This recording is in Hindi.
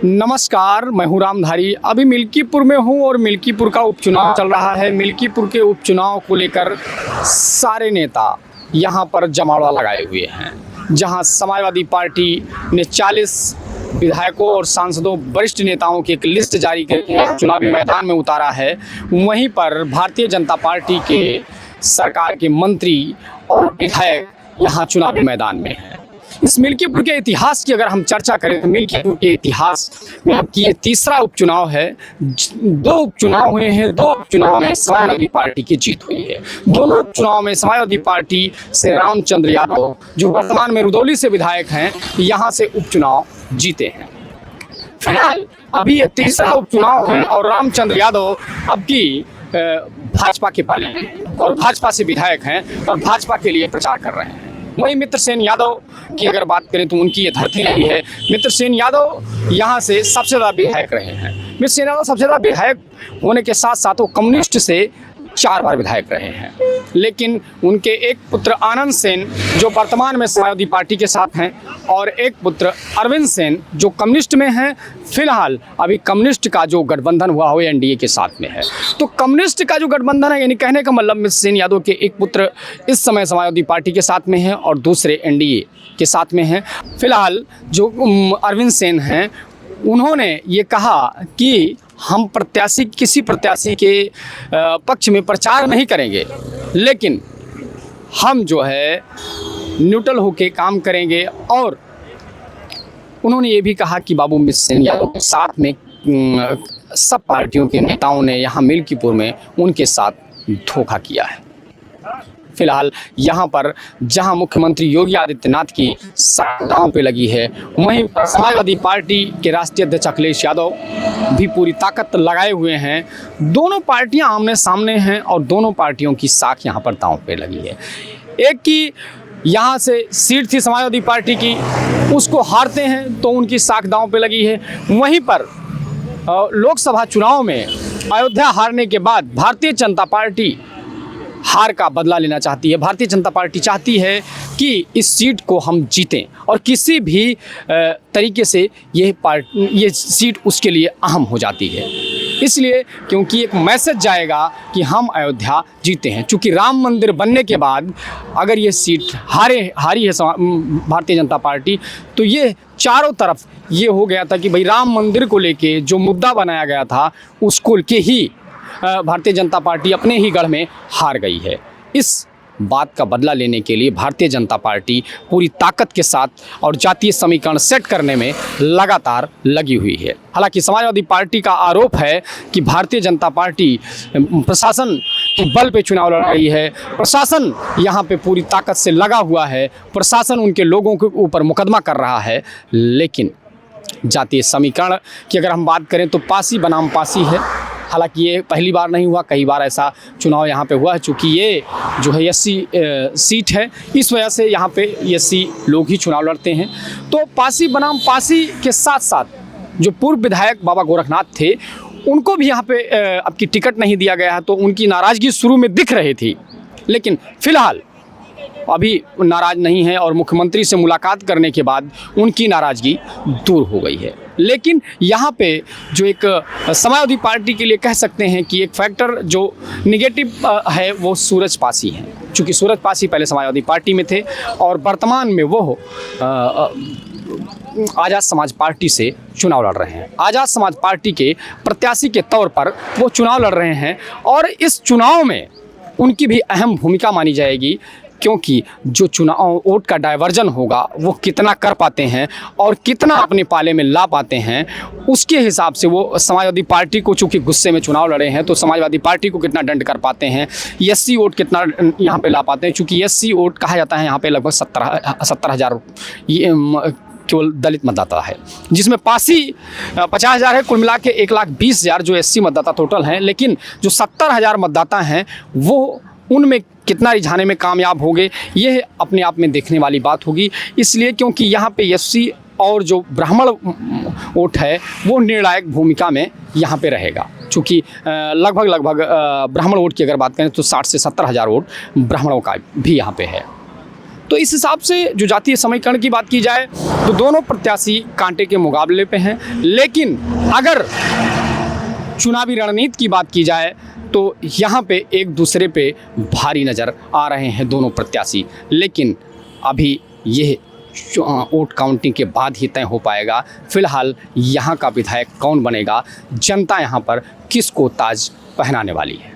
नमस्कार, मैं हूं रामधारी। अभी मिल्कीपुर में हूं और मिल्कीपुर का उपचुनाव चल रहा है। मिल्कीपुर के उपचुनाव को लेकर सारे नेता यहां पर जमावड़ा लगाए हुए हैं। जहां समाजवादी पार्टी ने 40 विधायकों और सांसदों वरिष्ठ नेताओं की एक लिस्ट जारी करके चुनावी मैदान में उतारा है, वहीं पर भारतीय जनता पार्टी के सरकार के मंत्री और विधायक यहाँ चुनावी मैदान में हैं। इस मिल्कीपुर के इतिहास की अगर हम चर्चा करें तो मिल्कीपुर के इतिहास में अब ये तीसरा उपचुनाव है। 2 उपचुनाव हुए हैं, 2 उपचुनाव में समाजवादी पार्टी की जीत हुई है। दोनों उपचुनाव में समाजवादी पार्टी से रामचंद्र यादव, जो वर्तमान में रुदौली से विधायक हैं, यहाँ से उपचुनाव जीते हैं। फिलहाल अभी ये तीसरा उपचुनाव है और रामचंद्र यादव अब की भाजपा के पाले हैं और भाजपा से विधायक हैं और भाजपा के लिए प्रचार कर रहे हैं। वहीं मित्रसेन यादव की अगर बात करें तो उनकी ये धरती नहीं है। मित्रसेन यादव यहाँ से सबसे ज़्यादा विधायक रहे हैं। मित्रसेन यादव सबसे ज़्यादा विधायक होने के साथ साथ वो कम्युनिस्ट से 4 बार विधायक रहे हैं। लेकिन उनके एक पुत्र आनंद सेन जो वर्तमान में समाजवादी पार्टी के साथ हैं और एक पुत्र अरविंद सेन जो कम्युनिस्ट में हैं। फिलहाल अभी कम्युनिस्ट का जो गठबंधन हुआ हो एनडीए के साथ में है। तो कम्युनिस्ट का जो गठबंधन है, यानी कहने का मतलब मित्रसेन यादव के एक पुत्र इस समय समाजवादी पार्टी के साथ में हैं और दूसरे एनडीए के साथ में हैं। फिलहाल जो अरविंद सेन हैं, उन्होंने ये कहा कि हम किसी प्रत्याशी के पक्ष में प्रचार नहीं करेंगे, लेकिन हम जो है न्यूट्रल होकर काम करेंगे। और उन्होंने ये भी कहा कि बाबू मित्रसेन यादव के साथ में सब पार्टियों के नेताओं ने यहाँ मिल्कीपुर में उनके साथ धोखा किया है। फिलहाल यहाँ पर जहाँ मुख्यमंत्री योगी आदित्यनाथ की दांव पे लगी है, वहीं समाजवादी पार्टी के राष्ट्रीय अध्यक्ष अखिलेश यादव भी पूरी ताकत लगाए हुए हैं। दोनों पार्टियां आमने सामने हैं और दोनों पार्टियों की साख यहाँ पर दांव पे लगी है। एक की यहाँ से सीट थी समाजवादी पार्टी की, उसको हारते हैं तो उनकी साख दांव पे लगी है। वहीं पर लोकसभा चुनाव में अयोध्या हारने के बाद भारतीय जनता पार्टी हार का बदला लेना चाहती है। भारतीय जनता पार्टी चाहती है कि इस सीट को हम जीतें और किसी भी तरीके से ये सीट उसके लिए अहम हो जाती है, इसलिए क्योंकि एक मैसेज जाएगा कि हम अयोध्या जीते हैं। चूँकि राम मंदिर बनने के बाद अगर ये सीट हारी है भारतीय जनता पार्टी, तो ये चारों तरफ ये हो गया था कि भाई राम मंदिर को लेके जो मुद्दा बनाया गया था उसको के ही भारतीय जनता पार्टी अपने ही गढ़ में हार गई है। इस बात का बदला लेने के लिए भारतीय जनता पार्टी पूरी ताकत के साथ और जातीय समीकरण सेट करने में लगातार लगी हुई है। हालांकि समाजवादी पार्टी का आरोप है कि भारतीय जनता पार्टी प्रशासन के बल पे चुनाव लड़ रही है। प्रशासन यहाँ पे पूरी ताकत से लगा हुआ है। प्रशासन उनके लोगों के ऊपर मुकदमा कर रहा है। लेकिन जातीय समीकरण की अगर हम बात करें तो पासी बनाम पासी है। हालांकि ये पहली बार नहीं हुआ, कई बार ऐसा चुनाव यहाँ पे हुआ है। चूँकि ये जो है एससी सीट है, इस वजह से यहाँ पे एससी लोग ही चुनाव लड़ते हैं। तो पासी बनाम पासी के साथ साथ जो पूर्व विधायक बाबा गोरखनाथ थे, उनको भी यहाँ पे अब की टिकट नहीं दिया गया है। तो उनकी नाराज़गी शुरू में दिख रही थी, लेकिन फिलहाल अभी नाराज़ नहीं है और मुख्यमंत्री से मुलाकात करने के बाद उनकी नाराज़गी दूर हो गई है। लेकिन यहाँ पे जो एक समाजवादी पार्टी के लिए कह सकते हैं कि एक फैक्टर जो निगेटिव है वो सूरज पासी हैं। चूँकि सूरज पासी पहले समाजवादी पार्टी में थे और वर्तमान में वो आज़ाद समाज पार्टी से चुनाव लड़ रहे हैं। आज़ाद समाज पार्टी के प्रत्याशी के तौर पर वो चुनाव लड़ रहे हैं और इस चुनाव में उनकी भी अहम भूमिका मानी जाएगी, क्योंकि जो चुनाव वोट का डाइवर्जन होगा वो कितना कर पाते हैं और कितना अपने पाले में ला पाते हैं, उसके हिसाब से वो समाजवादी पार्टी को, चूँकि गुस्से में चुनाव लड़े हैं, तो समाजवादी पार्टी को कितना दंड कर पाते हैं, एससी वोट कितना यहाँ पे ला पाते हैं। चूँकि एससी वोट कहा जाता है यहाँ पे लगभग 70,000 केवल दलित मतदाता है, जिसमें पासी 50,000 है। कुल मिला के 1,20,000 जो एससी मतदाता टोटल हैं। लेकिन जो 70,000 मतदाता हैं वो उनमें कितना रिझाने में कामयाब होंगे, ये अपने आप में देखने वाली बात होगी। इसलिए क्योंकि यहाँ पे एससी और जो ब्राह्मण वोट है वो निर्णायक भूमिका में यहाँ पे रहेगा। चूँकि लगभग ब्राह्मण वोट की अगर बात करें तो 60 से 70,000 वोट ब्राह्मणों का भी यहाँ पे है। तो इस हिसाब से जो जातीय समीकरण की बात की जाए तो दोनों प्रत्याशी कांटे के मुकाबले पे हैं। लेकिन अगर चुनावी रणनीति की बात की जाए तो यहाँ पे एक दूसरे पे भारी नज़र आ रहे हैं दोनों प्रत्याशी। लेकिन अभी यह वोट काउंटिंग के बाद ही तय हो पाएगा। फिलहाल यहाँ का विधायक कौन बनेगा, जनता यहाँ पर किसको ताज पहनाने वाली है।